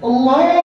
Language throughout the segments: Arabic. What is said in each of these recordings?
الله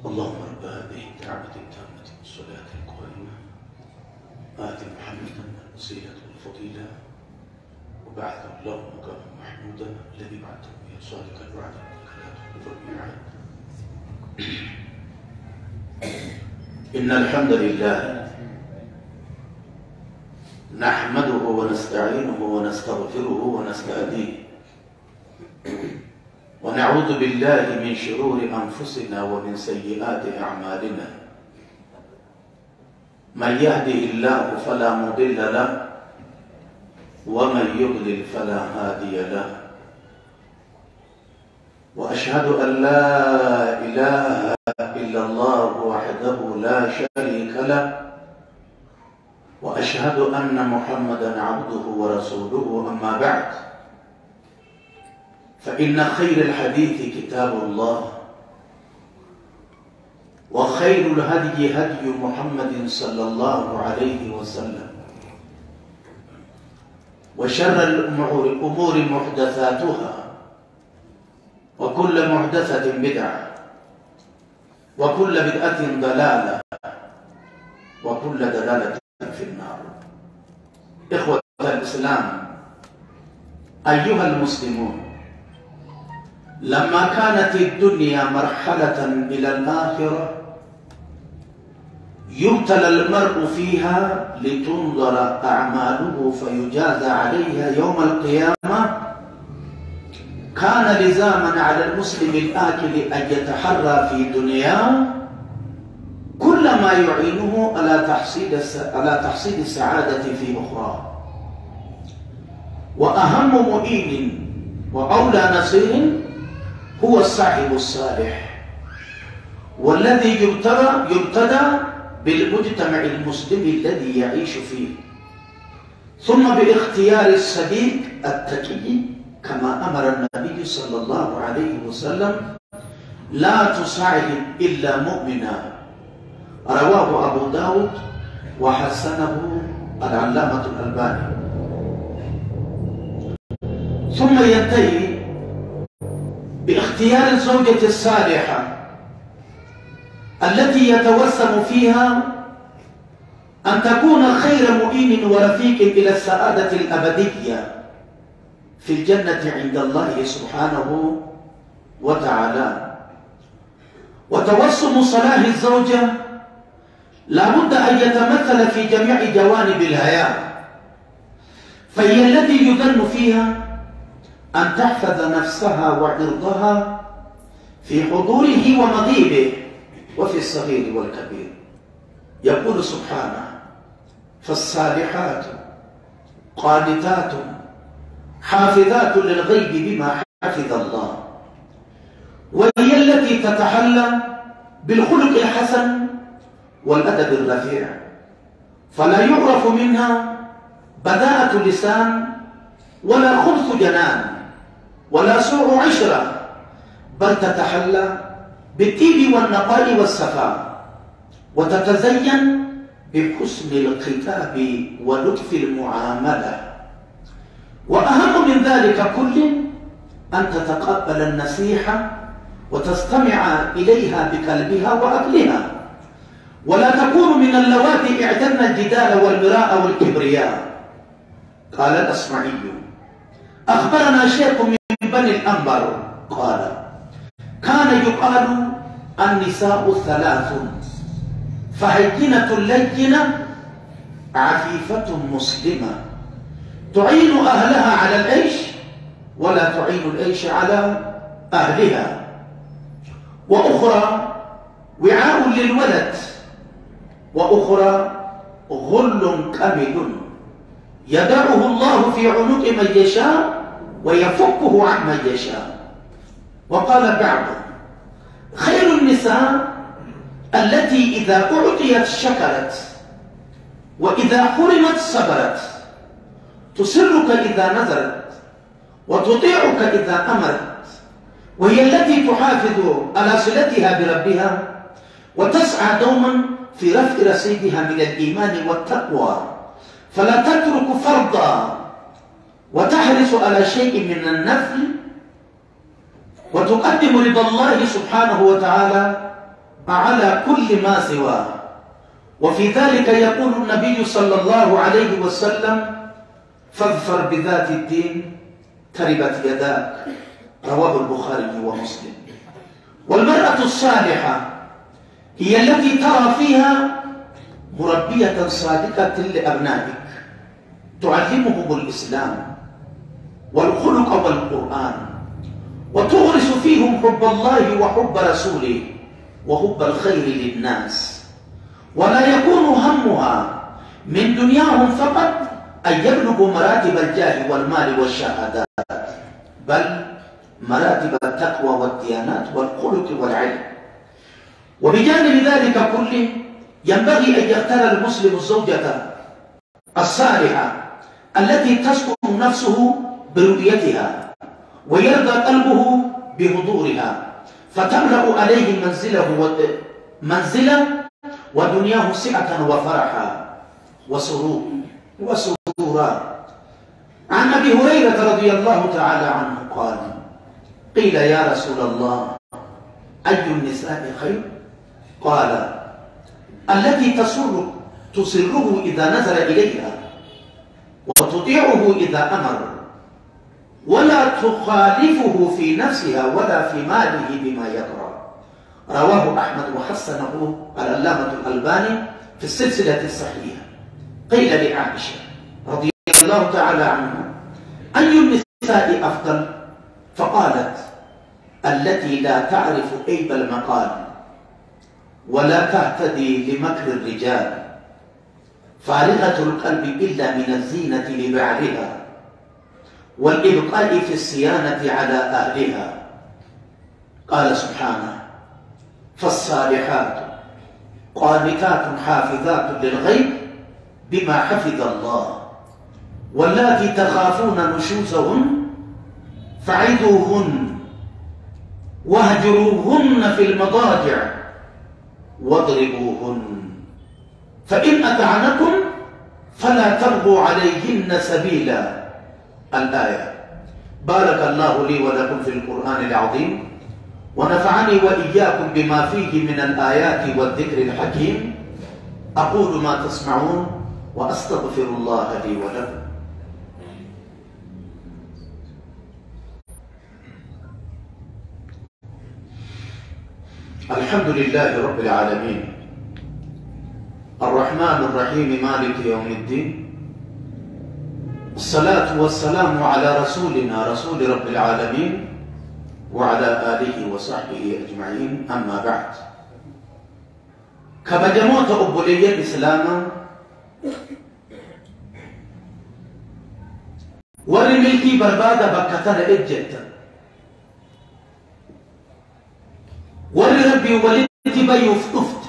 اللهم رب هذه الدعوة التامة والصلاة القائمة آت محمدا الوسيلة والفضيلة وبعثه الله مقاما محمودا الذي بعثه به صادق الوعد والكلام إن الحمد لله نحمده ونستعينه ونستغفره ونستهديه ونعوذ بالله من شرور أنفسنا ومن سيئات أعمالنا من يهده الله فلا مضل له ومن يضلل فلا هادي له وأشهد أن لا إله إلا الله وحده لا شريك له وأشهد أن محمدا عبده ورسوله أما بعد فإن خير الحديث كتاب الله وخير الهدي هدي محمد صلى الله عليه وسلم وشر الأمور محدثاتها وكل محدثة بدعة وكل بدعة ضلالة وكل دلالة في النار. إخوة الإسلام أيها المسلمون، لما كانت الدنيا مرحلة إلى الآخرة يبتلى المرء فيها لتنظر أعماله فيجازى عليها يوم القيامة، كان لزاما على المسلم الآكل أن يتحرى في دنياه كل ما يعينه على تحصيل السعادة في أخرى. وأهم معين وأولى نصير هو الصاحب الصالح والذي يبتدى بالمجتمع المسلم الذي يعيش فيه، ثم باختيار الصديق التقي كما أمر النبي صلى الله عليه وسلم: لا تصاحب إلا مؤمنا، رواه أبو داود وحسنه العلامة الألباني. ثم ينتهي باختيار الزوجة الصالحة التي يتوسم فيها أن تكون خير معين ورفيق إلى السعادة الأبدية في الجنة عند الله سبحانه وتعالى. وتوسم صلاح الزوجة لا بد أن يتمثل في جميع جوانب الحياة، فهي التي يذل فيها أن تحفظ نفسها وعرضها في حضوره ومغيبه وفي الصغير والكبير. يقول سبحانه: فالصالحات قانتات حافظات للغيب بما حفظ الله، وهي التي تتحلى بالخلق الحسن والأدب الرفيع، فلا يعرف منها بداءة لسان ولا خلف جنان ولا سوء عشرة، بل تتحلى بالطيب والنقاء والصفاء، وتتزين بحسن الخطاب ولطف المعاملة. وأهم من ذلك كله أن تتقبل النصيحة وتستمع إليها بقلبها وعقلها، ولا تكون من اللواتي اعتدن الجدال والمراء والكبرياء. قال الأصمعي: أخبرنا شيخ من بني الأنبر قال: كان يقال النساء ثلاث: فهينة لينة، عفيفة مسلمة، تعين أهلها على العيش ولا تعين العيش على أهلها، وأخرى للولد، وأخرى غل كمد يدعه الله في عنق من يشاء ويفكه عن من يشاء. وقال بعضهم: خير النساء التي إذا أعطيت شكرت، وإذا حرمت صبرت، تسرك إذا نذرت، وتطيعك إذا أمرت، وهي التي تحافظ على صلتها بربها، وتسعى دوما في رفع رصيدها من الإيمان والتقوى، فلا تترك فرضا، وتحرص على شيء من النفل، وتقدم رضا الله سبحانه وتعالى على كل ما سواه. وفي ذلك يقول النبي صلى الله عليه وسلم: فاظفر بذات الدين تربت يداك. رواه البخاري ومسلم. والمرأة الصالحة هي التي ترى فيها مربية صادقة لأبنائك، تعلمهم الإسلام والخلق والقرآن، وتغرس فيهم حب الله وحب رسوله وحب الخير للناس، ولا يكون همها من دنياهم فقط أن يبلغوا مراتب الجاه والمال والشهادات، بل مراتب التقوى والديانات والخلق والعلم. وبجانب ذلك كله ينبغي أن يختار المسلم الزوجة الصالحة التي تسكن نفسه برؤيتها ويرضى قلبه بحضورها، فتملأ عليه منزلة ودنياه سعة وفرحا وسرورا. عن أبي هريرة رضي الله تعالى عنه قال: قيل يا رسول الله أي النساء خير؟ قال: التي تسره إذا نزل إليها، وتطيعه إذا أمر، ولا تخالفه في نفسها ولا في ماله بما يكره. رواه أحمد وحسنه العلامة الألباني في السلسلة الصحيحة. قيل لعائشة رضي الله تعالى عنها: أي النساء أفضل؟ فقالت: التي لا تعرف عيب المقال ولا تهتدي لمكر الرجال، فارغة القلب إلا من الزينة لبعلها والإبقاء في الصيانة على أهلها. قال سبحانه: فالصالحات قانتات حافظات للغيب بما حفظ الله، واللاتي تخافون نشوزهن فعظوهن واهجروهن في المضاجع واضربوهن، فإن أطعنكم فلا تبغوا عليهن سبيلا. الآية. بارك الله لي ولكم في القرآن العظيم، ونفعني وإياكم بما فيه من الآيات والذكر الحكيم. أقول ما تسمعون وأستغفر الله لي ولكم. الحمد لله رب العالمين، الرحمن الرحيم، مالك يوم الدين، الصلاة والسلام على رسولنا رسول رب العالمين وعلى آله وصحبه أجمعين. أما بعد، كبجموت أبولية الإسلام ورملكي بربادة بكتر إجتا وربي ولدت بيفتفت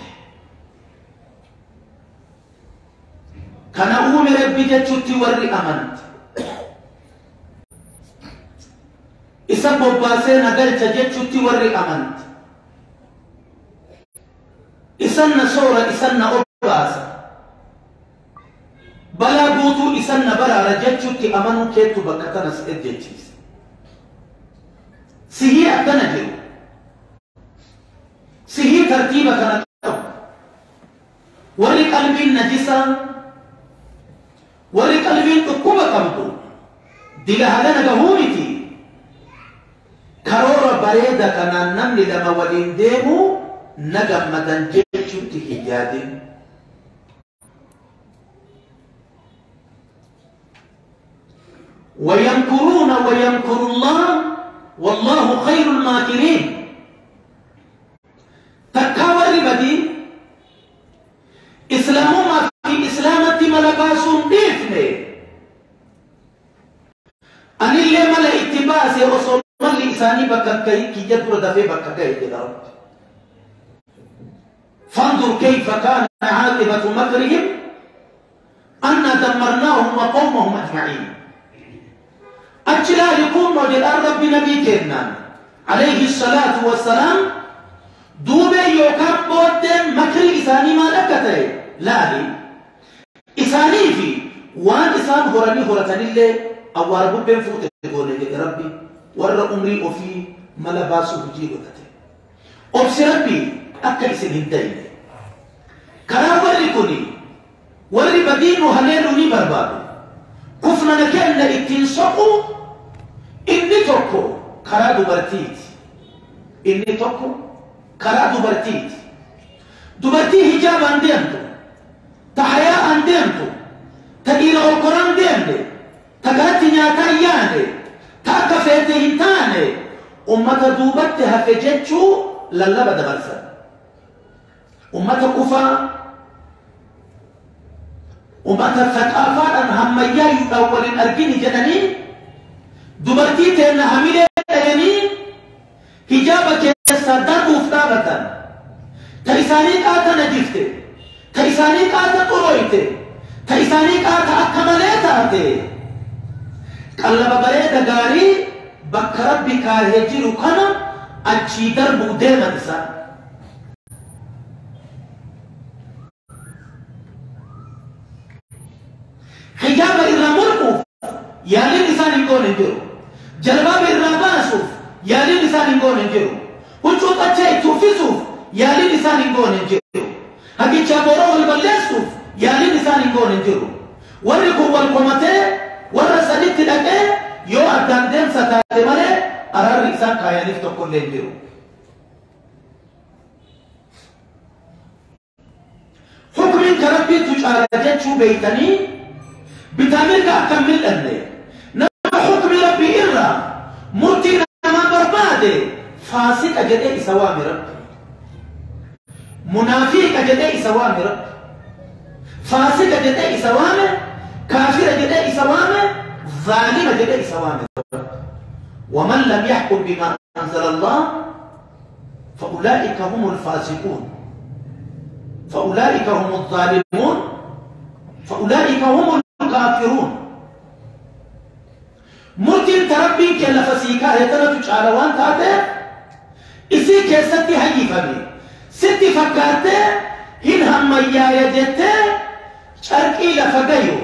كان أمي ربي جتشتي وري أمنت إسبب باسين أقلت جتشتي وري أمنت إسن صورة إسن أباسا بلا بوتو إسن برا رجتشتي أمنو كيتو بكتنا سئجتشيس سيهي أتنجر سيهي ترتيبك نتو وري قلبي النجسة وري قلبي تقوم كمتو ديلا هذا نجهومتي كرورة بريدة كان نملي لما ولين ديمو نجم مدن جيشتي حجادي ويمكرون ويمكر الله والله خير الماكرين. تكاوري بدي كي يدور دفي بككي يا رب فانظر كيف كان عاقبة مكرهم أنا دمرناهم وقومهم أجمعين أجلا يكون وجل رب نبي كنا عليه الصلاة والسلام دوبي يوكاب بودن مكر إساني ما لكته لا لي إساني في وان إسان هراني هرتني اللي أو رب بين فوت يقول يا ربي ور أمري وفي ملباسه جيبته أبصربي أكل سنين كرا وركني وري بدين وهليلوني برباد كفنا نكنا اتنسقوا إني توكو كرا دوبرتيت إني توكو كرا دوبرتيت دوبرتي حجاب عنديمتو تحياء عنديمتو تقيل القرآن ديمتو تقاتي نياتا ياندي تاكفيتي هنتاني أمتا دوبتها في جيتشو للبا دبرسا أمتا كفا أمتا ثقافات أن هميا يتأول الأرقين جنانين دوبرتي تينا هميلة جنانين حجابك يسادر مفتابة تيساني كاتا نجفته تيساني كاتا قرويته تيساني كاتا أكماليته قلب بريد غاري بكرب بكاهجر كنا أجيدر بودي منسا حجاب الرمرقوف يالي لسان يقول انجرو جلباب الرباسوف يالي لسان يقول انجرو وچوط اچھائی توفیسوف يالي لسان يقول انجرو هكي چابورو والبلسوف يالي لسان يقول انجرو ورقو والقمته ورسالت لكي يو أدان دين ستاتي مالي أرار رئيسان كايانيف تقول لنجرو حكم كربي تجارجت شو بيتني بتعمل كأكمل أني نما حكم ربي إرى مرتنا ما بربادي فاسق أجدئي سوامي ربي منافق أجدئي سوامي ربي فاسق أجدئي سوامي كافر أجدئي سوامي ظالم أجدئي سوامي ومن لم يحكم بما أنزل الله فأولئك هم الفاسقون فأولئك هم الظالمون فأولئك هم الكافرون مرتين تربين كلا فسيكا هتنا تجعلوان تاته إسي كيستي هاي فمي ستي فكارته هن هم يجته شرقي لفقيو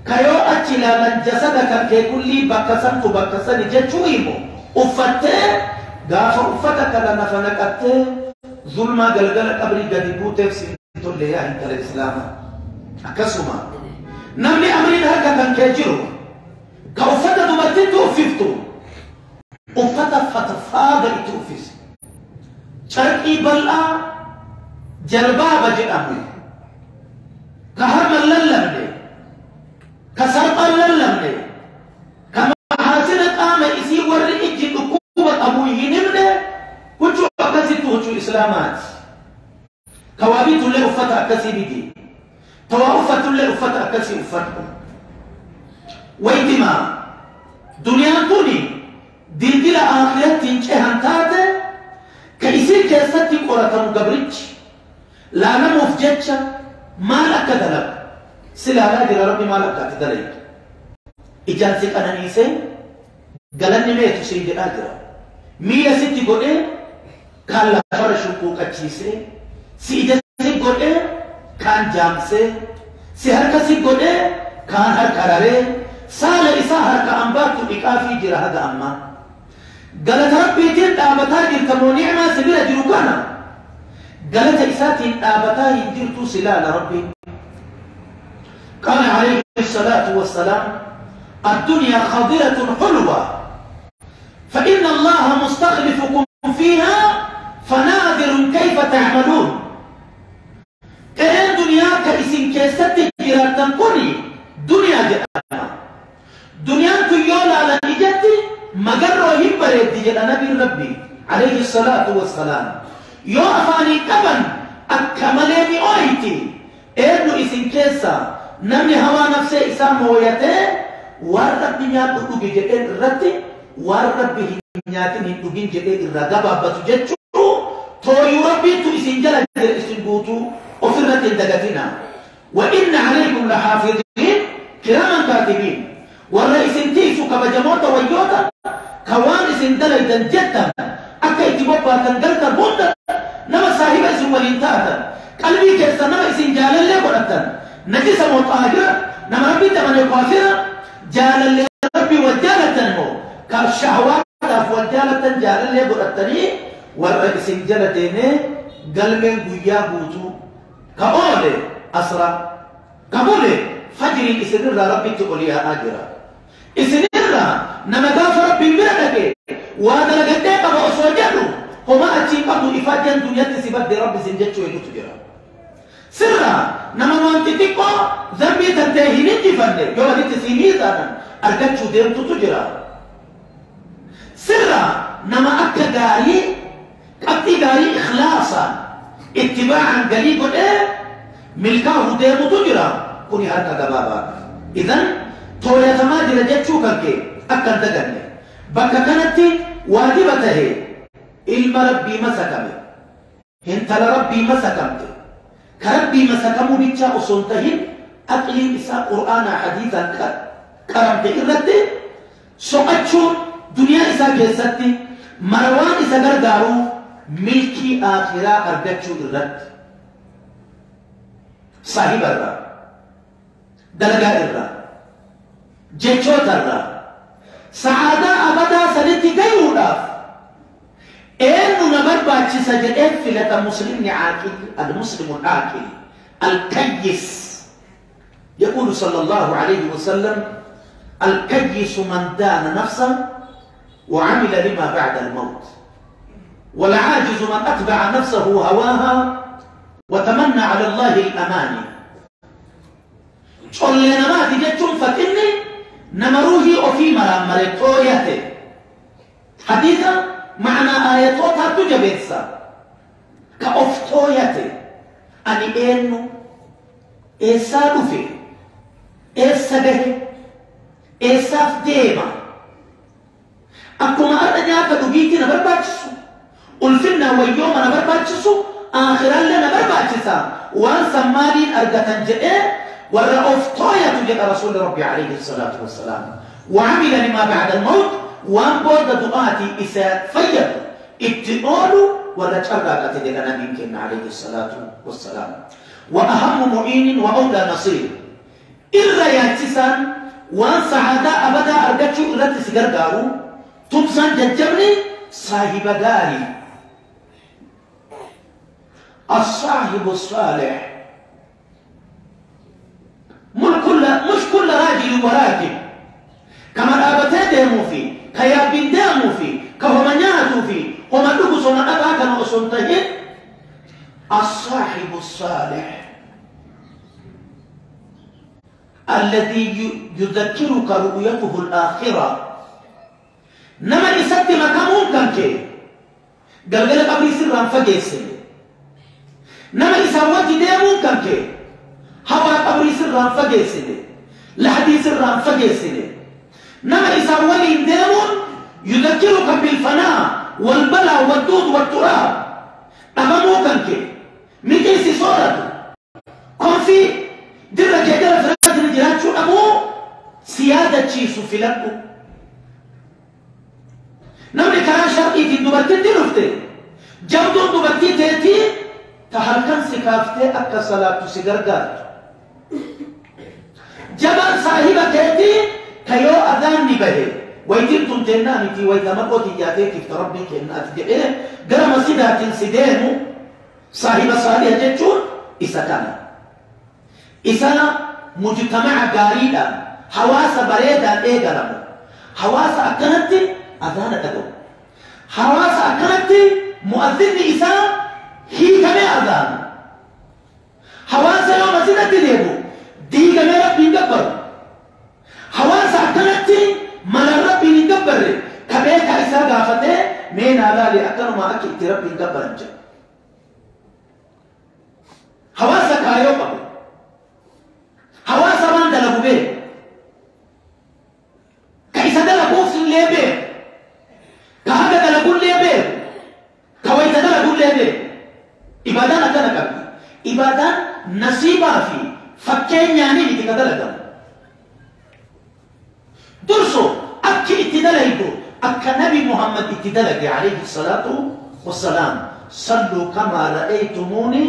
كيو أجلا من جسدك كيقولي بكسن تبكسن جتشويمو أفته غافة أفتك لنا فنكته ظلما قلقل قبري قدبوته سنتو اللي انت الإسلام أكسما نمي أمرين هكا كان كيجرو كأفتا دمتين توففتو أفتا فتفاضل توفز شرقي بلع جلبابة جرامي كهرم الللمني كسرق الللمني كما حاسنة قام إسي ورئي جنقوبة أبوه نمني وجو أكسي توجو إسلامات كوابيت اللي أفتا أكسي بدي توافت اللي أفتا أكسي أفتكم ويتما دنيا توني دين دي لآخرت تنشهن تاته كيسير كيستي قرأة مقبرتش لا نمفجتش ما لك دلق سلالا دي ربي ما لك تدلق إجانسي قنانيسي قلن ميتو سيدي آدرا ميلا ستي قولي كان لفر شكوك أجيسي سيدي قولي كان جامسي سيهركسي قولي كان هركراري سال إسا هرك أنباتو إقافي جرى هذا أما قالت ربي تين آبتا جرتمو نعمة سبيل جروكانا قالت إساتين آبتا يجرتو سلال ربي قال عليه الصلاة والسلام الدنيا خضرة حلوة فإن الله مستخلفكم فيها فناظر كيف تعملون كأن دنيا كإسن كيست جراتن كوني دنيا جراتنا دنيا تيولا على إجتي مقرر يبرد جل نبي ربي عليه الصلاة والسلام يو أفاني كبن أكملني أويتي إنه إسن كيسا نمني هوا نفسه إسام هويته ورب دنيا تقول جل رتي ورب نياتين هندوين جديد الرقابة بتجتشو تو يربي تو إسنجل الإسنبوتو أفرت الدقتنا وإن عليكم لحافظين كراما كاتبين والرئيس انتيسو كبجموت ويوتا كوان إسندليدا جدا أكا اتبابا تنقلتا بوندا نما صاحب اسم والانتاتا قلبي كيسا نما إسنجال اللي قلتا نجس مطاهرة نما ربي تمنى قافرة جال اللي ربي وجالة مو كالشهوات وجالة جال اللي قلتني والرئيس انجلتين قلبين قويا بوتو كأولي أسرى كأولي فجري إسنر ربي تقوليها آجرا إسنر نما قاف ربي بردك وهذا لقدك أبو أسوجره هما أتشيب أبو إفاجا دنيا تسيبت دي ربي سنجتشو يلو تجرا سرا نما وانتتكو ذنبي تنتهيني جفن يوم دي تسيني ذانا أرقاتشو ديرتو تجرا سرا نما أكا غاري أكي غاري إخلاصا اتباعا قليبا ملكاه ديرتو تجرا كوني هركا قبابا إذن تويا تماجر جتشو كالكي أكا دقني بكا كانت واجبته علم ربي مسكمه انت لربي مسكمت كربي مسكمه بيتشا أصنتهن أقليم إسا قرآن حديثا كرمت إرد سوءتشون دنيا إسا كيست مروان إسا قردارو ملكي آخرا أرقتشو إرد صاحب الرّ دلقاء الرّ جيشوت الرّ سعادة أبدا سنتي قيولاف إنه نبربا تسجد فلة مسلم عاقل المسلم العاقل الكيس يقول صلى الله عليه وسلم الكيس من دان نفسه وعمل لما بعد الموت والعاجز من أتبع نفسه هواها وتمنى على الله الأماني قل لنا ما تجدون فكني نمروه وفي مرمرتويته حديثا معنى آياتها تجبتسا كأفتويته أني إنو إيسا رفي إيسا به إيسا فديما أكما أرد نياتا دقيتي نبرباتشسو ألفنا ويوم نبرباتشسو آخرا لنبرباتشسا وانسا مالين أرقتا جئة والرأفتوية جاء رسول ربي عليه الصلاة والسلام وعمل لما بعد الموت وان بود دعاتي إساء فيد اتقالوا ورجعنا قتلنا نبيك عليه الصلاة والسلام وأهم معين وأولى نصير إلا ياتسان وان سعادة أبدا أرقاتشو إلا تسجر قارو تبسان ججبني صاحب داري الصاحب الصالح مش كل راجل وراجل كما الابتين ديمو في كيابين ديمو في كهمانياتو في وما دقصنا أباك نغسنتهن الصاحب الصالح الذي يذكرك رؤيته الآخرة نما يسد مكامون كنكي قلقل قبري سران فجيسل نما يسوات ديمون كنكي هوا قبري سران فجيسل لحدي سران فجيسل نما يسوالي ديمون يذكرك بالفناء والبلاء والدود والتراب أمامو كنكي ميكيسي صورته كون في درجة جرى فراد الجرات شو أمو سيادة شيسو في لكو نمري كان شرقي في الدبرتين دي رفته جودون دبرتي تيتي تحركن سكافته أكا صلاة سيغرغات جبل صاحبة تيتي كيو أذان نبهي ويتم تنتنانتي ويتمقوتي جاتي كيف تربي كنات جئه قرم سيدات سيدينو صاحب صالح جتشون إسا كان إسا مجتمع قاريدا حواس بريدا إيقرم حواس أكنت أذان تقو حواس أكنت مؤذن إسا هي كمي أذان حواس يوم سيدة ديبو دي كمي ربي نقبر حواس أكنت من ربي نقبر كبيك إسا قافته مين هذا لأكن ما أكيد ربي نقبر انجا حواسك هايو قبل حواس من دلقوا به كيسا دلقوا في الليبه دي إبادان أكنا كبي إبادان نصيبا في فكين يعني بتكدلدم درسو أكي اتدلقوا أكا نبي محمد اتدلق عليه الصلاة والسلام صلوا كما رأيتموني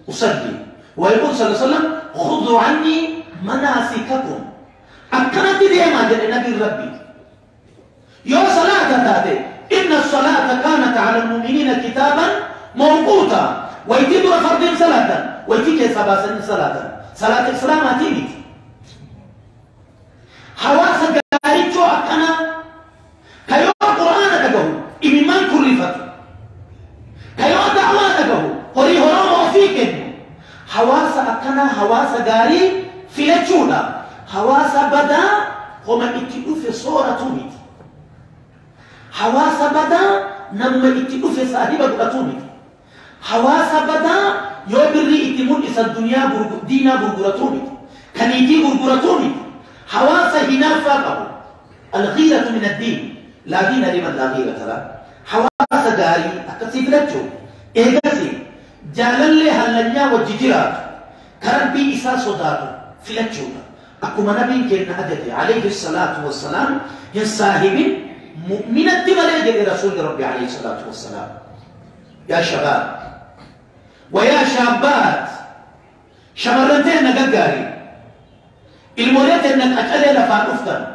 أصلي ويقول صلى الله عليه وسلم خذوا عني مناسككم أكنا تديما جل النبي ربي يوم صلاة تاتي إن الصلاة كانت على المؤمنين كتابا موقوتا ويتدر فرد صلاة ويتيك سباسن صلاة الإسلام أتيني حواس قاريتشو أكنا كيو القرآن تقهو إممان كرفت كيو دعوة تقهو قري هرام وفيك حواس أكنا حواس قاري في لجولا حواس بدا هم اتقو في صورة توميت حواس بدا نما اتقو في صاحبة توميت حواس بدا يوبري اتمون إسا الدنيا دينا برغرتوميت كنيتي برغرتوميت حواس هنا فاقه الغيرة من الدين لا دين لمن لا غيرة له حواس غاري أكسيف لجو إيغاسي جالل لي هلنيا وججرات كربي إسا صداتو في لجو أكما نبي كنا أدتي عليه الصلاة والسلام يصاحب مؤمن الدمالي لرسول ربي عليه الصلاة والسلام يا شباب ويا شابات شمرتين نقاقاري المولات انك اتألي لفان افتن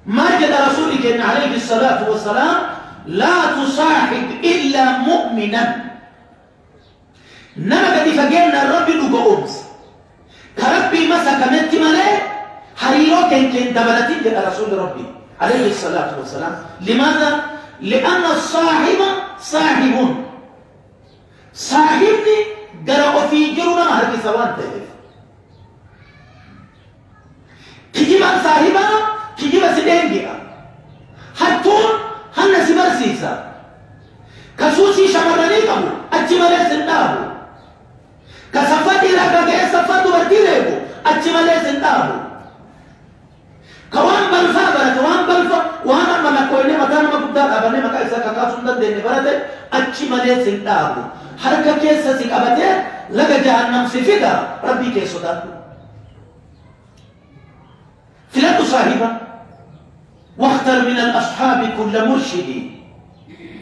ما جد رسولك ان عليه الصلاة والسلام لا تصاحب الا مؤمنا نما قد فقينا الرب لقى أمس كربي مسا كمنت ملي حريرو كن دبلتين جد رسول ربي عليه الصلاة والسلام لماذا؟ لأن الصاحب صاحبني قرأ في جرنا هرب سوان تهف كجيبا صاحبا كجيبا سدنجيا حتون هن سبر سيسا كسوسي شمرني كمو أجمالي سندابو كسفاتي لكاكي سفاتو برتيريبو أجمالي سندابو كوان بلفا كوان بلفا وانا ملكويني مكانا مكبدار أبني مكا إسا كاكاسون دا ديني براتي أجمالي سندابو حركة كيسا سيكابتي لغا جهنم سفيدا ربي كيسو داتو فلان صاحبا واختر من الأصحاب كل مرشد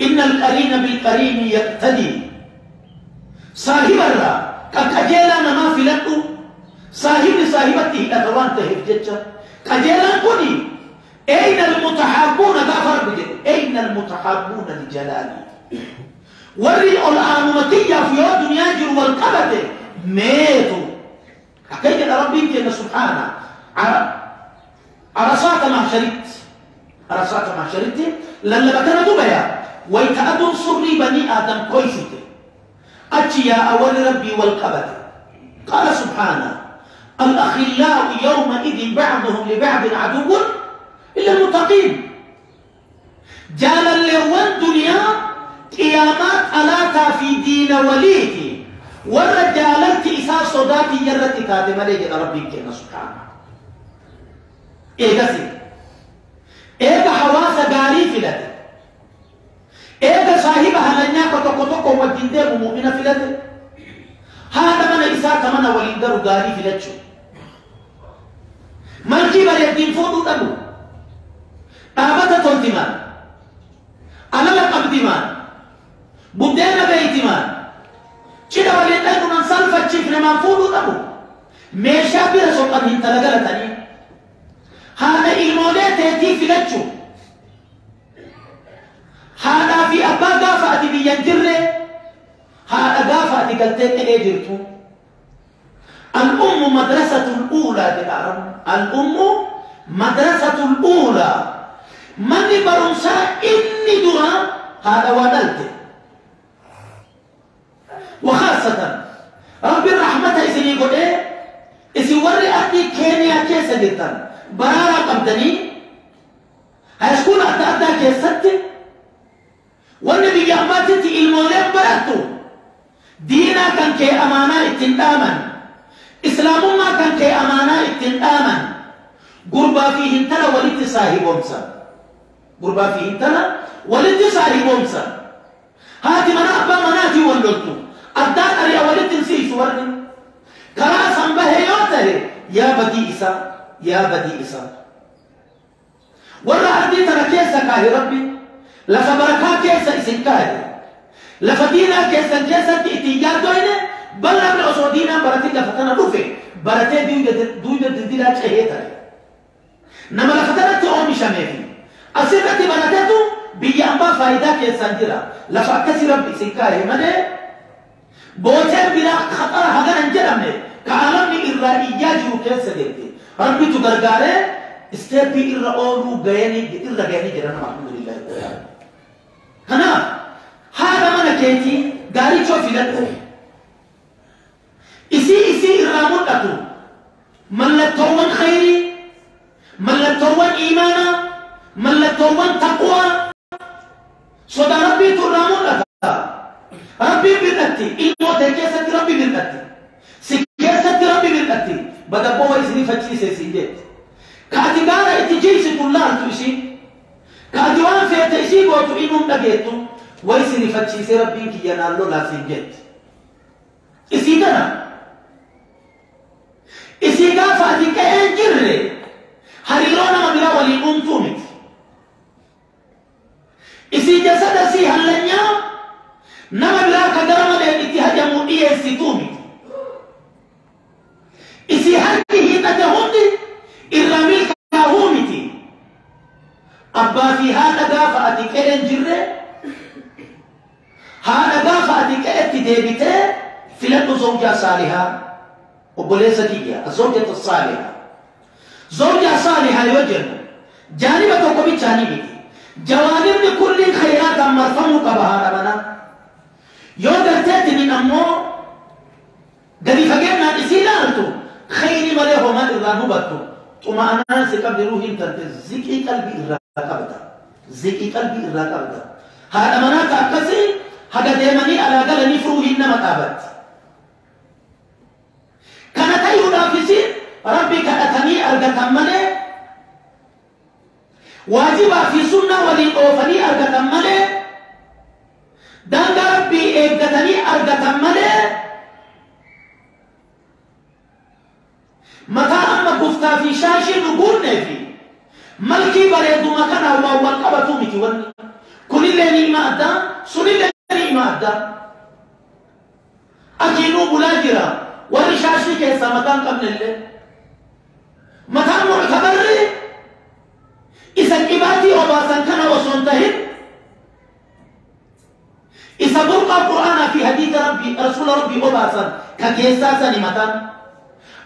إن القرين بالقرين يقتدي صاحب الرا كجيلا نما فلان صاحبته أدوان تهف جتشا كجيلا كوني أين المتحابون غافر بجد أين المتحابون لجلالي وري الآنومتية في الدنيا جر والقبة ميتوا أكيد ربي كنا سبحانه عرصات ما شريت للا بكنا دبيا ويتأدن صري بني آدم كويسك أتيا أول ربي والقبة قال سبحانه الأخلاء يومئذ بعضهم لبعض عدو إلا المتقين جال اللوان دنيا قيامات ألاتا في دين وليتي والرجالات إساء صداتي يرتي كادم لي ربي كنا سبحانه إيجاسي إيجا حواس غاري فلت إيجا صاحبها لنيا كتوكتوكو وجندب مؤمنة فلت هذا من إساء كمان ولندر غاري فلتشو مالكي بريدين فوتو تبو أبتا تنتمان أنا لك أبدمان بدينا بيتمان كده ولندر ننصل فتشف لما فوتو تبو ميشا برسول قد انتلقلتني هذا المولات يأتي في لجو هذا في أبا قافة بينجره هذا قافة قلتين إيجرتو الأم مدرسة الأولى بالعرب الأم مدرسة الأولى من برمسا إني درا هذا ودلت وخاصة رب الرحمة إسني يقول إيه إسي وري أهدي كينيا كيسا جدا برارا قبدني هيسكون أدى كيست والنبي يأماتت المولين براتو دينا كان كي أمانا اتندامن إسلام ما كان كي أمانا اتندامن قربا فيه انتنا ولد صاحبهم قربا فيه انتنا ولد صاحبهم هاتي منا أبا منا لولتو أدان أري أولي تنسي سورني كلا سنبه يوته يا بدي إسا يا بدي إسا ورا أردي ترى كيسا كاهي ربي لفبركا كيسا إسن كاهي لفدينا كيسا تئتيجار دوينه بل رب الأسودينا براتي لفتنا روفي براتي دويدة دلدلا چهيتا نما لفتنا تأومي شميفي أسرتي براتيتو بيامبا فايدة كيسا جرا لفاكسي ربي إسن كاهي منه بوچر بلا خطر هذا انجرمه كعالم الإرائية جو كيسا ديتي ربي تغرغاره استيبي إرائولو غياني جرانا محمد لله هنا هذا من كيتي غاري شو فيلته إسي إرامون لكو ملتوان خيري ملتوان إيمانا ملتوان تقوى صدا ربي ترامون لكو ربي بالأتي إلمو تكيسة ربي بالأتي سكيسة ربي بالأتي بدأ بوا إسني فتشي سيسيجت كاتبارا إتجيسي كلها تشي كاتوان فيتشي بوتو إنهم نجيتو وإسني فتشي ربي كي ينالو لا سيجت إسيدنا إسيدا فاتك أنجر هريرونا مبلا ولي أنتومت إسيدا سدسي هلنيا نما بلا كدرم الاتحاد مودي استومي إسي هذه تتهمني إرامي كهومتي أبا في هذا دافع تكلم جرة هذا دافع تكلم تدبته في لأنه زوجة صالحة وبوليسة تيجي الزوجة الصالحة زوجة صالحة يوجد جانبة وكبي جانبي جوانب لكل خيرات مرفمك بهذا منا يودر تاتني نمو قد فقرنا إسيلانتو خيري مليه ما إرانو بطو ثم أنا سيكب لروحين تنتز زكي قلبي إراقبتا زكي قلبي إراقبتا هذا منا تأكسي هذا ديماني على قلني فروحين نمتابت كانت أيونا فيسي ربي كأتني أرغتمني واجبا في سنة ولي أوفني أرغتمني دانغ ربي إيقتني أرغتمني متى أما قفتا في شاشي نقول نفي ملكي بريدو مكانا والقبطو مكي وني كل اللي نيما أدى سن اللي نيما أدى أكينو بلاجرا ورشاشي كيسا مكان قبل اللي مكان معتبر إذا إباتي أباسا كان وصنتهن إذا برقى القرآن في حديث ربي رسول ربي أباسا ككيساسا نمتان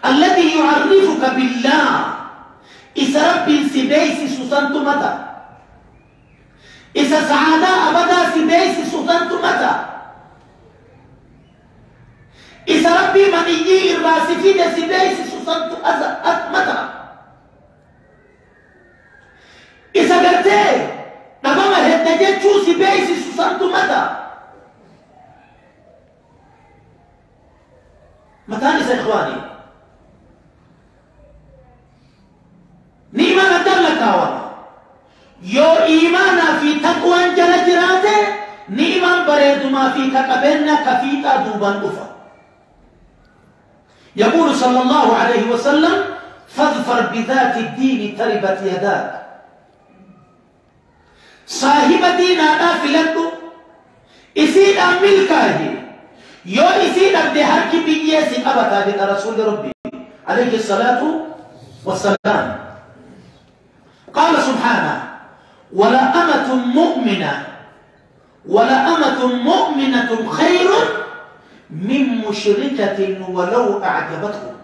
الذي يعرفك بالله إذا ربي سبيس سوسنت متى إذا سعادة أبدا سبيس سوسنت متى إذا ربي من يجي الراسفين سبيس سوسنت متى إذا قلت نبما هدجت شو سبيس سوسنت متى نسى إخواني نيمان أدلك يو إيمانا في تقوى جل جراته نيمان بريد ما في كقبلنا كفيتا دوبان أفا يقول صلى الله عليه وسلم فاظفر بذات الدين تربت يداك صاحب دين نافلته إسيد ملكه يو إسيد أبدهر كي بيجيسي أبتا بك رسول ربي عليه الصلاة والسلام قال سبحانه ولا أمة مؤمنة خير من مشركة ولو أعجبتهم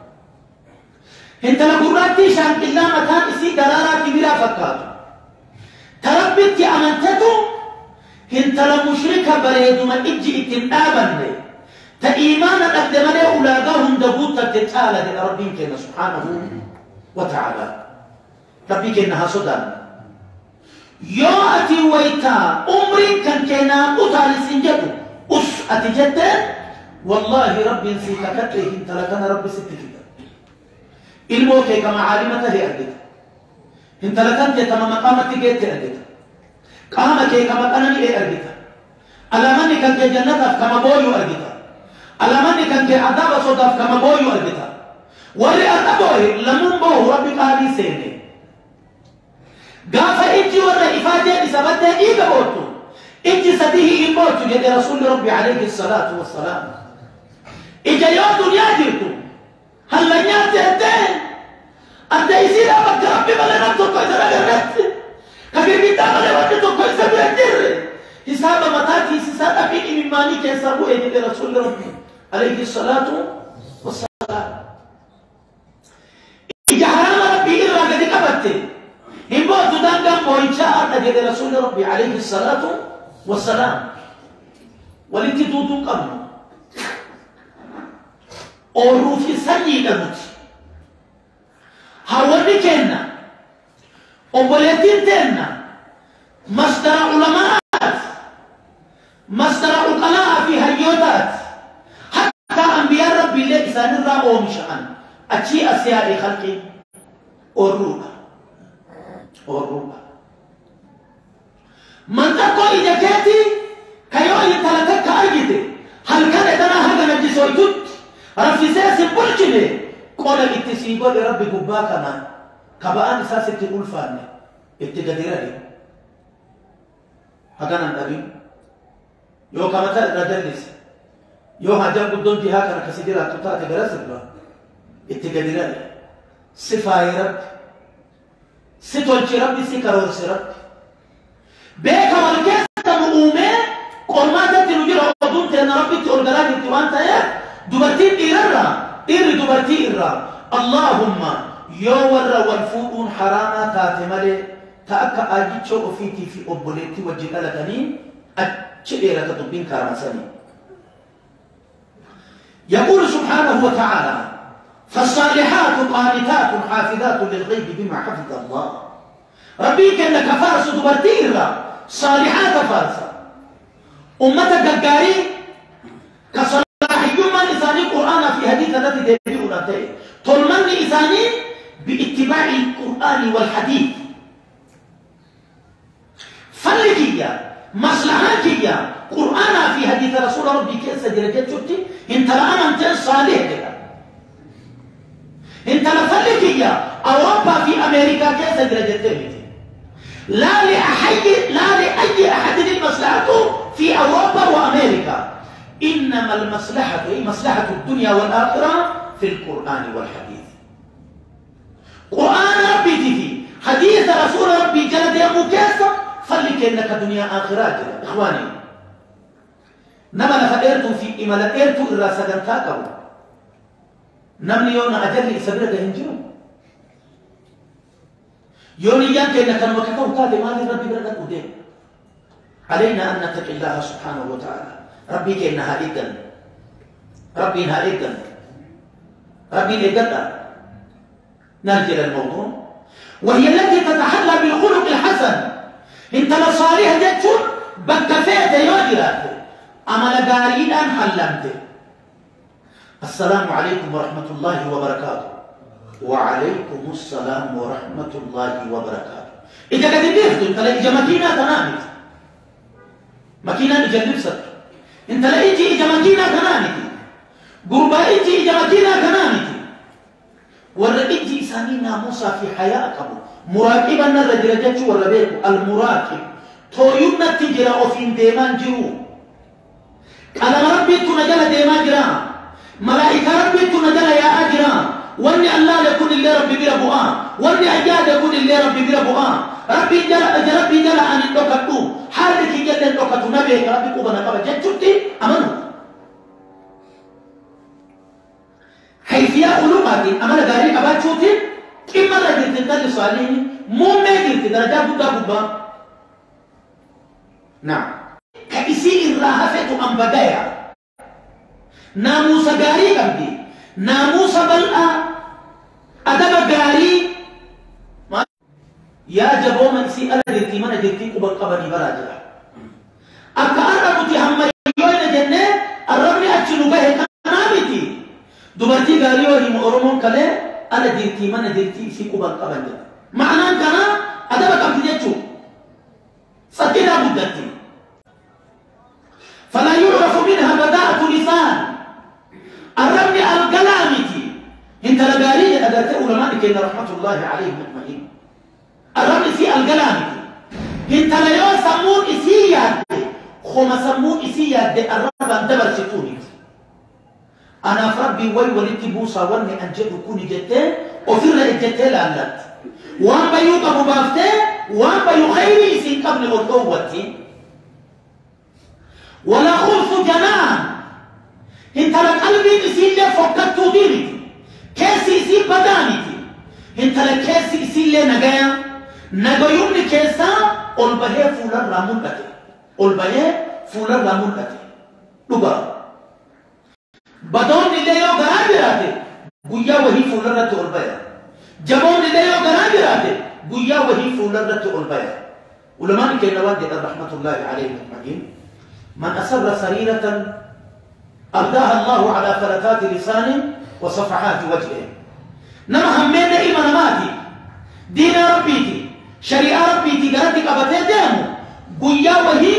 انت لقراتي شان إلا متان إسي درارات بلا فكات تربت أمنتته انت لمشركة بريد من إجي اتنابا تإيمانا أقدمنا أولاغاهم دبوتا تتالى لربين كنا سبحانه وتعالى ربي كنها صدام يو أتي ويتا أمري كان كنا أطال سنجدو أس أتي جدا والله ربي نسيتك انت لكنا ربي ستفيد الموكي كما عالمة هي أدت انت لكنت كما مقامتك أدت قامك كما قنني أدت على من كان جنة كما بويو أرجتا على من كان عذاب صدف كما بويو أرجتا ولي أبوي لمن بو ربك هذه سيني قاف إنتي ورا إفادة إسابتها إيه بوتو إنتي سديه إموتو جد رسول ربي عليه الصلاة والسلام إجا يوم دنيا جرتو هل لن يأتي أنت يصير أبك ربي بلا نمتو كويسا نغرت كبير بيتا بلا وجدتو كويسا بيأتير حساب متاكي سيساد أبيني من مالي كيسابو إجا رسول ربي عليه الصلاة والسلام إجا حرام ربي إرى قد كبتي إمبو تدانقا موينشاء أجا رسول ربي عليه الصلاة والسلام ولنتي دوتو قبل أورو في سني دمت هاولي كنا أبوليتين تنا مصدر علماء مصدر عقلاء في هيوتات حتى أنبياء ربي الله إسان الرأو مشان أتشي أسياء خلقي أوروبا من تقول إذا كاتي كيو يتلتك أرجدي هل كان إذا هذا نجس ويتوت رفي سياسي بلجني قول الاتسيبو لربي قباكنا كبان ساسي تقول فاني اتقدر لي هكذا النبي يو كمتا رجلس يو هجر قدون جهة كان كسيدي لا تطاع تقرأ سبلا اتقدر لي صفاي رب ستولشي ربي سكرور سرب بيكا والكيسة مؤمن قول ما تتنجر عضون تين ربي تقول قرار انتوان تايا دبرتين إررا دبرتين إررا اللهم يور والفؤون حراما تاتمالي تأكا آجي تشوء فيتي في أبوليتي وجدالتني أتشئر تطبين كارمساني يقول سبحانه وتعالى فالصالحات قانتات حافظات للغيب بما حفظ الله ربيك انك فارس دبرتيرا صالحات فارسة أمتك القاري كصلاحي من إساني قرآن في حديث التي تبيعون أنتهي طلمن إساني باتباع القرآن والحديث فلكية مصلحاتية قرآن في حديث رسول ربي كيسا درجات شبتي انت لأمنت صالح كده انت لفلكية أوروبا في أمريكا كيسا درجات تبتي لا لأي أحد مصلحته في أوروبا وأمريكا إنما المصلحة هي مصلحة الدنيا والآخرة في القرآن والحديث قرآن ربي تفي حديث رسول ربي جلد يا مكاسة فلك إنك دنيا آخرات إخواني نما نفئرتم في إمالا إرتو إلا سدنتاكو نمني يونا أجل إسابرك هنجرو يوني يانك إنك نوكتو تاتي مالي ربي برقت ودين علينا أن نتقي الله سبحانه وتعالى ربي كإنها إذن ربي إنها إذن ربي إذن نرجع الموضوع وهي التي تتحلى بالخلق الحسن انت لصالح جتشون بكفيت يوجرات أما لقارين أن حلمت السلام عليكم ورحمة الله وبركاته وعليكم السلام ورحمة الله وبركاته إذا قد بيفتو انت لإجا مكينة تنامت مكينة إجا لبست انت لإجي إجا مكينة تنامت قربا إجي إجا مكينة تنامت ورئيتي إسانينا موسى في حياءكم مراقبا الرجل جتش وربيكو المراقب تويونا تجرى وفين ديمان جرو قال ربي تنجل ديمان جرى ملائكة ربي تنجل يا أجرى واني الله يكون اللي ربي بربوآ واني أجاد يكون اللي ربي بربوآ ربي جل عن الدوكتو حالك جل الدوكتو نبيك ربي قبنا قبل جتشتي أمنوا حيثيا خلوقاتي أمانا داري أبات شوتي إما رجل تنتظر صالحين مو ميجل درجة بدا نعم كإسي الراهفة أم بدايا ناموس غاري قبدي ناموس بلأ أدب غاري يا جبو من إسي ألا جرتي من جرتي قبل قبني براجع أكا أربطي هم يوين جنة الرمي أجلو به كنامتي دبرتي غاري وريم أرمون كله ألا جرتي من جرتي إسي قبل قبني معنى كنا أدب قبدي جتشو سكينا بدتي فلا يعرف منها بداءة لسان الرمي الكلامتي انت لقاري أدرت علماء كنا رحمة الله عليهم أجمعين الرمي في الكلامتي انت لا يسمون إسياد خما سمون إسياد الرب دبر شتوني أنا فربي ولدت بوسا وني أنجب كوني جتة وفر الجتة لعنت وان بيوك أبو بافتة وان بيو خيري سين قبل القوة ولا خلف جنان انت لقلبي إسيل فقدت دينتي كيسي إسيل بدانتي انت لكيسي إسيل نغايا نغايوني كيسا والبهي فولا رامون لتي والبهي فولا رامون لتي لبا بدون لديو غرابيراتي قويا وهي فولا رتي والبهي جبون لديو غرابيراتي قويا وهي فولا رتي والبهي ولما نكي نوادي رحمة الله عليه أجمعين من أسر سريرة أبداها الله على فلتات لسانه وصفحات وجهه نما همين إيمان ماتي دين ربيتي شريعة ربيتي قرأتك أبتين ديمو قويا وهي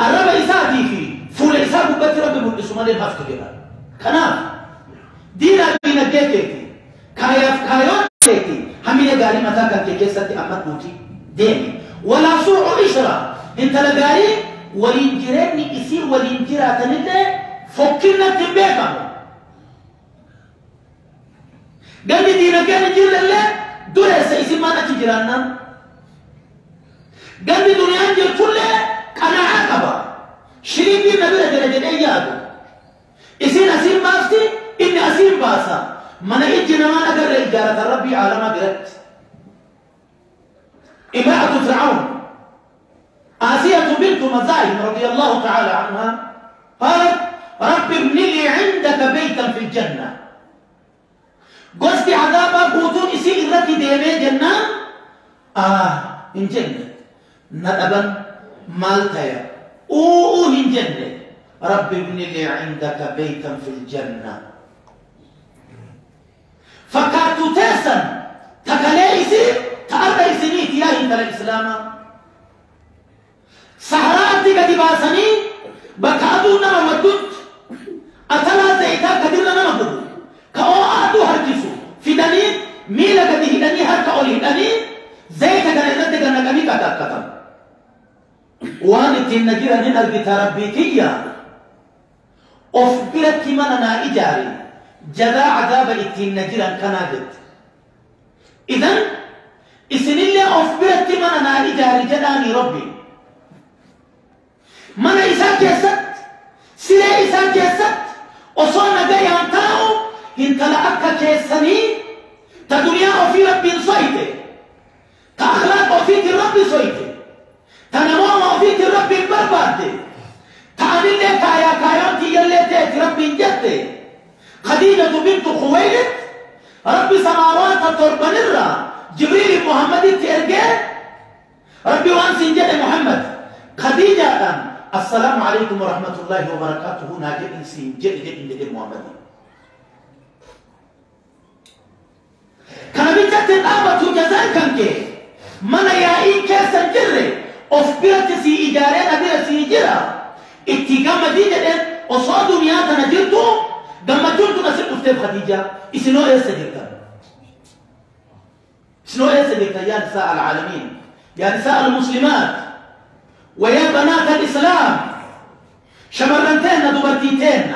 الرب إساتي في فول إساء ببت ربي بالإسمان الهفتو جدا كناف دين ربي نجيكي كايوتي همين قاري متاكا كيكيستي أمت موتي ديمي ولا سوء إشرا انت لقاري ولينجرني إسير ولينجراتني فكرنا تنبيكم قال لي دينا كان جيل الله دولة سيسي ما نتجرانا قال لي دنيا جيل كله كان عاقبة شريبي نبيل درجة إيادو إسين أسير بافتي إني أسير باسا من إجنا ما نقر إجارة ربي عالما قرأت امرأة فرعون آسية بنت مزاحم رضي الله تعالى عنها قالت رب ابن لي عندك بيتا في الجنة قصد عذابا قوتون إسي إرتي ديمي جنة إن جنة ندبا مالتايا إن جنة رب ابن لي عندك بيتا في الجنة فكارتو تيسا تكاليسي تأرى إسنيت يا إنت الإسلام سهراتي قد باسني بكادونا ودود أتلا زيتا كدرنا نمبر كأو آدو هرجسو في دنين ميلا قد هدني هر كأولي هدني زيتا كان إذن دقنا كمي كتاب كتاب وان التنجير أنين أربطة ربيتية أفبرت كماننا إجاري جدا عذاب التنجير أن كناجد إذن إسن الله أفبرت كماننا إجاري جداني ربي من إسان كيست سيري إسان كيست أصونا جاي أنتاو إنت لأكا كيساني تدنيا وفي ربي صيته تأخلاق وفي ربي صيته تنمو وفي ربي برباده تعمل لك يا كايانتي يلي تأتي ربي جده خديجة بنت خويلد ربي سماوات تربنرة جبريل محمد تأرجع ربي وانسي جد محمد خديجة السلام عليكم ورحمة الله وبركاته ناجي إنسين جد محمد كان بيجت الآبة جزاء كنك من يائي كيسا جري أفبرت سي إجارين أبير سي جرا اتقام ديجة أصاد دنياتنا جرتو قام جرتو نسيب أفتب خديجة إسنو إيسا جرتا إسنو إيسا جرتا يا نساء العالمين يا نساء المسلمات ويا بنات الإسلام شمرنتين دبرتيتين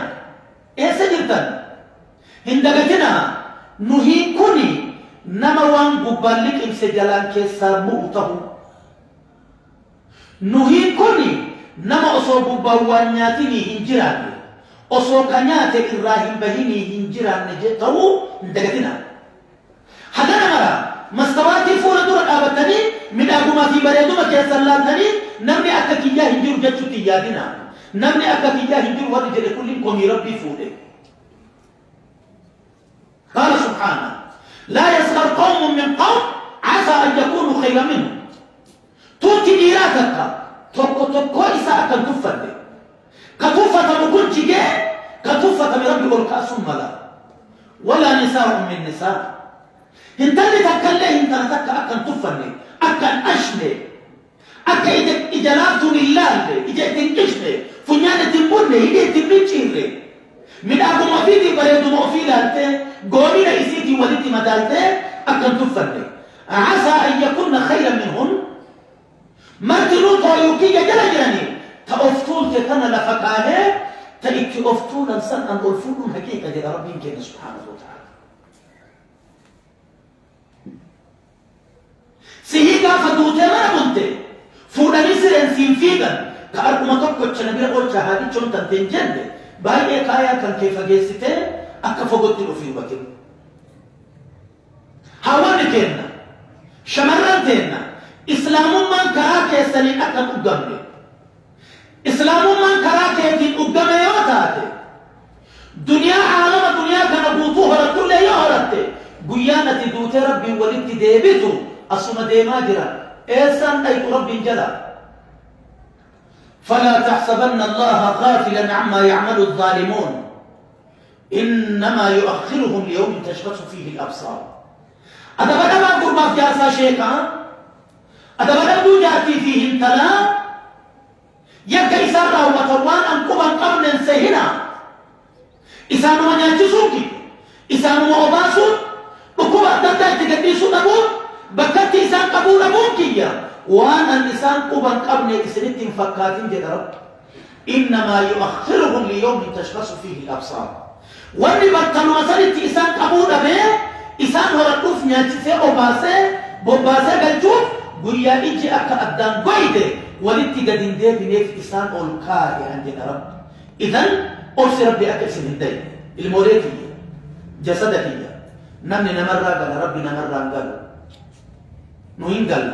إيسا جرتا هندقتنا نهيكوني نموان قبالك إمسجلان كيسا مؤته نهيكوني نما أصو قباوانياتني هنجران أصو كنيات إراهيم بهيني هنجران نجتو هندقتنا حدنا مرا مستواتي فورا دور آبتني من أقوما في بريدوما كيسا لاتني نمني أكاكيا هنجر جتشو تيادنا نمني أكاكيا هنجر ورجل كل قومي ربي فوده قال سبحانه لا يسخر قوم من قوم عسى أن يكونوا خيرا منهم توتي إيراتك تبقى إساءة كتفة كتفة مكون جيجي كتفة من ربي والكأس ملا ولا نساء من نساء انت اللي تكاليه انت نتكا أكا تفة أكا أشني أكا إجلات لله إجا تنكشني فنيان تنبون هي تبريتشير من أبو مفيدي بريدو مؤفيلة قومين إسيتي ولدي مدالته أكن تفرد عسى أن يكون خيرا منهم مرتنو طيوكي جلجاني تأفتول تتنا لفقاله تأتي أفتولا سن أن ألفون حقيقة دي ربين كينا سبحانه وتعالى سيهيكا فدوتي ما بنتي فولا نسرين سينفيدا كأرقم تبقى تنبير قول شهادي چون تنتين جنده باي كايا كان كيف جيسته أكا فقدتلو في وقت هاوان كينا شمران تينا إسلام من كراك يسنين أكا مقامل إسلام من كراك يتين أقامل يوتاتي دنيا عالم دنيا كان بوطوها لكل يهرت قيانة دوت ربي ولدت ديبتو أصم ديما جرا إيسان أي ربي جلا فلا تحسبن الله غافلا عما يعمل الظالمون إنما يؤخرهم ليوم تشخص فيه الأبصار أتبدأ ما قربا جاسا شيكا أتبدأ دو جاتي فيهم تلا يكا إسارة وطوان أنكبا قبل سيهنا إسانو من ينجسوكي إسانو مغباسون بكبا تدى تقديسو نبون بكت إسان قبول نبونكي وأنا الإنسان قبا قبل إسنت فكاتين جد رب إنما يؤخرهم ليوم تشخص فيه الأبصار وأني بطل وصلت إسان قبول به إسان ورقوف نياتي أوباسي بوباسي قلتوف قويا إجي أكا أبدان قويدة ولدت قدين دي بنيف إسان أولكاري عند رب إذن أرسي ربي أكل سنهدين الموليتي جسدك نمني نمرة قال ربي نمرة قال نوين قال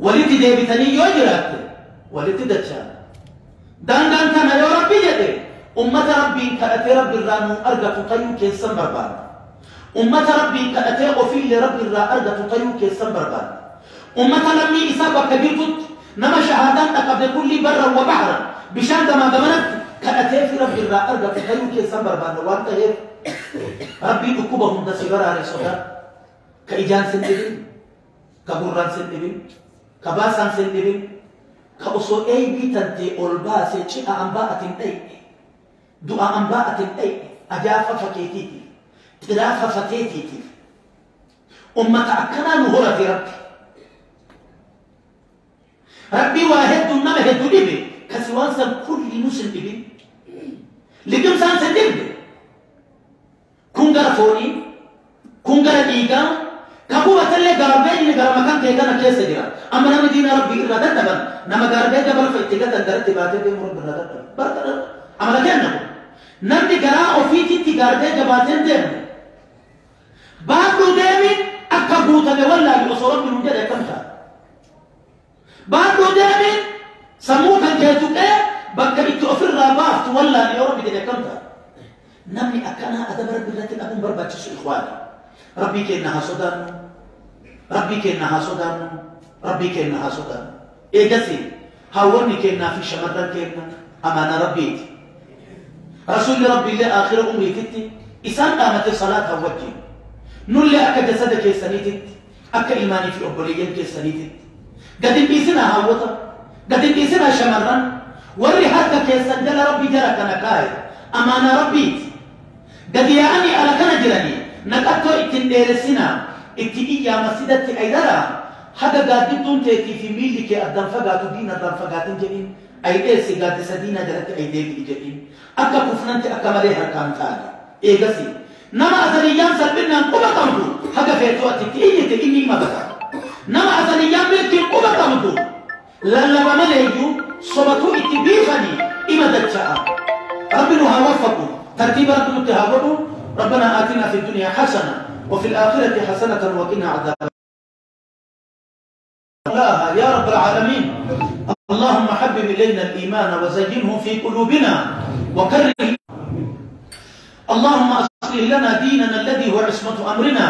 ولدت دي بتاني يوجرات ولدت دتشان دان تانا يا ربي جدي أمة ربي كأتي ربي الرانو أرقى تطيو كيسان بربان أمة ربي كأتي أفيل ربي الرا أرقى تطيو كيسان بربان أمة لمي إصابة كبيرتت نما شهادات قبل كل برا وبحرا بشان ما دمنت كأتي في ربي الرا أرقى تطيو كيسان بربان وانت هيك ربي أكوبهم دسيبرا على صدر كإجان سندبين كبران سندبين كباسان سندبين كأسو أي بيتنتي أولباسي شيء أنباءة أي دعاء أنباءة أي أجافة فكيتيتي ترافة فتيتيتي أمة أكنا نهورة ربي ربي واحد دونما هدو لبي كسوان سن كل نسل لبي لكم سان سندبين كونغرا فوني كونغرا ديغا كابوة اللي غربين اللي غرب مكان كيغانا كيسا جرا أما نما دينا ربي إرادة دبن نما غربين جبل فإتغا تنگرت تباتي دي مرد إرادة دبن برطر أما لكن نمو نمي غرا أوفيتي تغربين جباتين دين بابو ديمين أكا بوتا والله يوصورك من جد يكمتا بابو ديمين سموكا كيتوك بكا إتوفر راباف والله يورب جد يكمتا نمي أكنا أدبر بالله أبن برباتش إخواني ربي كأنها صدام ربي كأنها صدام ربي كأنها صدام إيه جسي هاورني كأنها في شمردان كأنها أمانة ربي رسول ربي الله آخر أمري تتي إسان قامت الصلاة وجه نولي أكا جسدك يسانيتت أكا إيماني في أبوليين كيسانيتت قد انبيسنا هاوتا قد انبيسنا شمردان وري حتى كيسان جل ربي جرى كنكاية أمانة ربي قد يعني ألا كان جراني نكتو اتنديرسنا اتئيا مسيدة ايدارا هذا قادم دون تيتي في ميلك الدم فقاتو دين الدم فقاتن جئين ايديسي قاد سدينا جلت ايديك جئين اكا كفنانت اكا مليها كان تاني ايقاسي نما أزليان سلبنا قبا قمدو هذا فيتو اتئية إني مبتا نما أزليان ملكين قبا قمدو للبا مليجو صبتو اتبيفني إما دجاء ربنا هوفقو ترتيب ربنا اتهاوبو ربنا آتنا في الدنيا حسنة وفي الآخرة حسنة وقنا عذاب الله يا رب العالمين اللهم حبب إلينا الإيمان وزينه في قلوبنا وكره اللهم أصلح لنا ديننا الذي هو عصمة أمرنا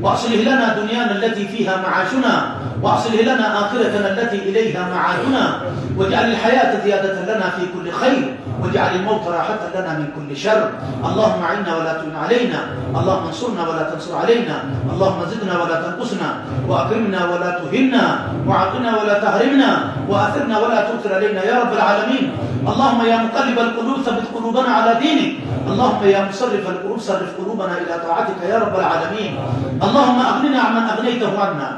وأصلح لنا دنيانا التي فيها معاشنا وأصلح لنا آخرتنا التي إليها معادنا واجعل الحياة زيادة لنا في كل خير واجعل الموت راحة لنا من كل شر اللهم أعنا ولا تعن علينا اللهم انصرنا ولا تنصر علينا اللهم زدنا ولا تنقصنا وأكرمنا ولا تهنا وعطنا ولا تهرمنا وآثرنا ولا تؤثر علينا يا رب العالمين اللهم يا مقلب القلوب ثبت قلوبنا على دينك. اللهم يا مصرف القلوب صرف قلوبنا إلى طاعتك يا رب العالمين. اللهم أغننا عمن أغنيته عنا.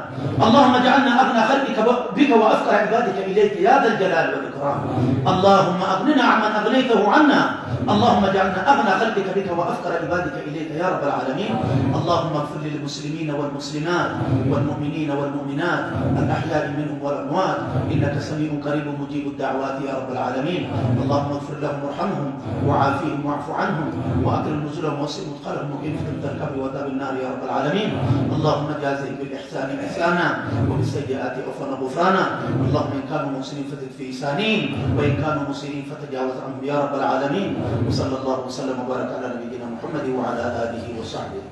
اللهم اجعلنا أغنى خلقك بك وأفقر عبادك إليك يا ذا الجلال والإكرام. اللهم أغننا عمن أغنيته عنا. اللهم اجعلنا أغنى خلقك بك وأفقر عبادك إليك يا رب العالمين. اللهم اغفر للمسلمين والمسلمات والمؤمنين والمؤمنات الأحياء منهم والأموات إنك سميع قريب مجيب الدعوات يا رب العالمين. اللهم اغفر لهم وارحمهم وعافيهم واعف عنهم وأكرم نزلهم ووسع مدخلهم وقهم فتنة القبر وعذاب النار يا رب العالمين. اللهم جازهم بالإحسان إحسانا وبالسيئات عفوا وغفرانا. اللهم إن كانوا محسنين فزد في إحسانهم وإن كانوا مسيئين فتجاوز عنهم يا رب العالمين. وصلى الله وسلم وبارك على نبينا محمد وعلى آله وصحبه.